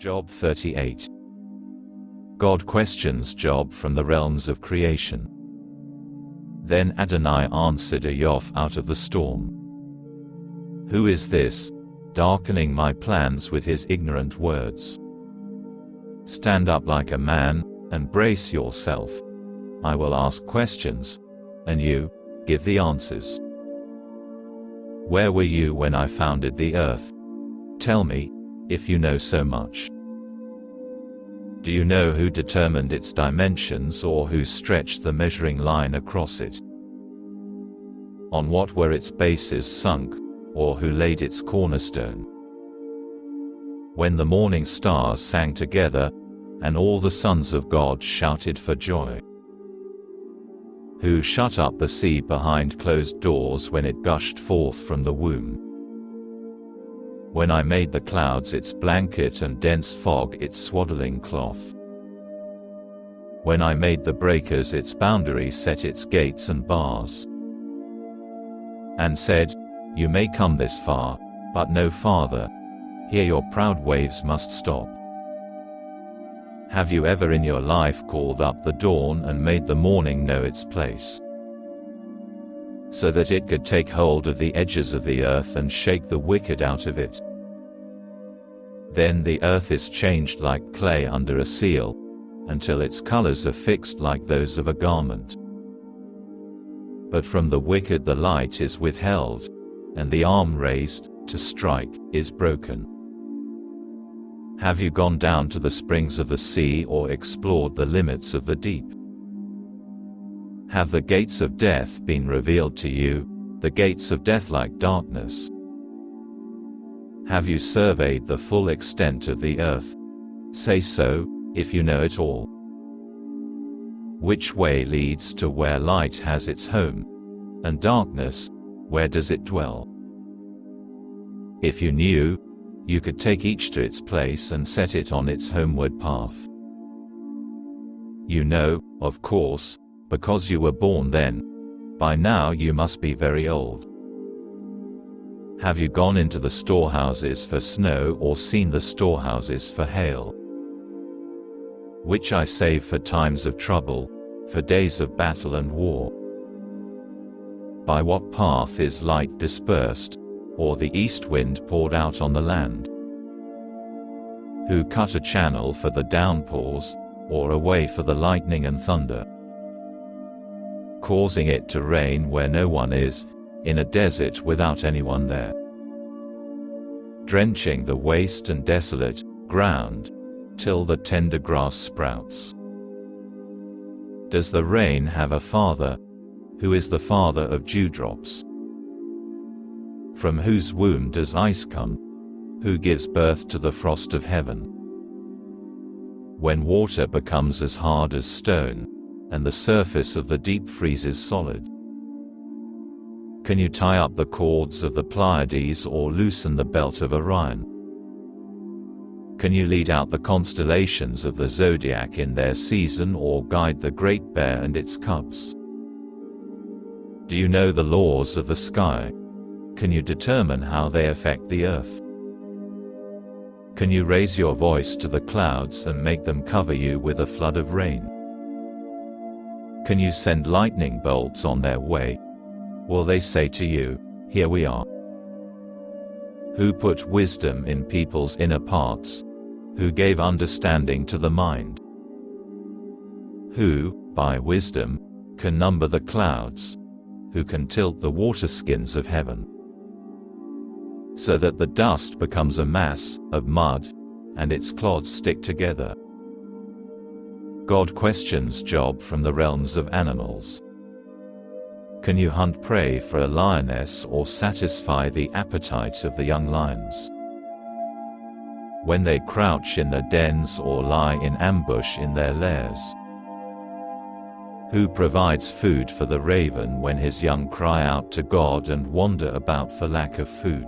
Job 38. God questions Job from the realms of creation. Then Adonai answered Iyov out of the storm. Who is this, darkening my plans with his ignorant words? Stand up like a man, and brace yourself. I will ask questions, and you, give the answers. Where were you when I founded the earth? Tell me, if you know so much. Do you know who determined its dimensions or who stretched the measuring line across it? On what were its bases sunk, or who laid its cornerstone? When the morning stars sang together, and all the sons of God shouted for joy? Who shut up the sea behind closed doors when it gushed forth from the womb? When I made the clouds its blanket and dense fog its swaddling cloth? When I made the breakers its boundary, set its gates and bars? And said, you may come this far, but no farther, here your proud waves must stop. Have you ever in your life called up the dawn and made the morning know its place, so that it could take hold of the edges of the earth and shake the wicked out of it? Then the earth is changed like clay under a seal, until its colors are fixed like those of a garment. But from the wicked the light is withheld, and the arm raised to strike is broken. Have you gone down to the springs of the sea or explored the limits of the deep? Have the gates of death been revealed to you, the gates of death like darkness? Have you surveyed the full extent of the earth? Say so, if you know it all. Which way leads to where light has its home, and darkness, where does it dwell? If you knew, you could take each to its place and set it on its homeward path. You know, of course, because you were born then. By now you must be very old. Have you gone into the storehouses for snow or seen the storehouses for hail? Which I save for times of trouble, for days of battle and war. By what path is light dispersed, or the east wind poured out on the land? Who cut a channel for the downpours, or a way for the lightning and thunder? Causing it to rain where no one is, in a desert without anyone there. Drenching the waste and desolate ground, till the tender grass sprouts. Does the rain have a father? Who is the father of dewdrops? From whose womb does ice come? Who gives birth to the frost of heaven? When water becomes as hard as stone, and the surface of the deep freezes solid? Can you tie up the cords of the Pleiades or loosen the belt of Orion? Can you lead out the constellations of the zodiac in their season or guide the Great Bear and its cubs? Do you know the laws of the sky? Can you determine how they affect the earth? Can you raise your voice to the clouds and make them cover you with a flood of rain? Can you send lightning bolts on their way? Will they say to you, here we are? Who put wisdom in people's inner parts? Who gave understanding to the mind? Who, by wisdom, can number the clouds? Who can tilt the waterskins of heaven, so that the dust becomes a mass of mud, and its clods stick together? God questions Job from the realms of animals. Can you hunt prey for a lioness or satisfy the appetite of the young lions? When they crouch in their dens or lie in ambush in their lairs? Who provides food for the raven when his young cry out to God and wander about for lack of food?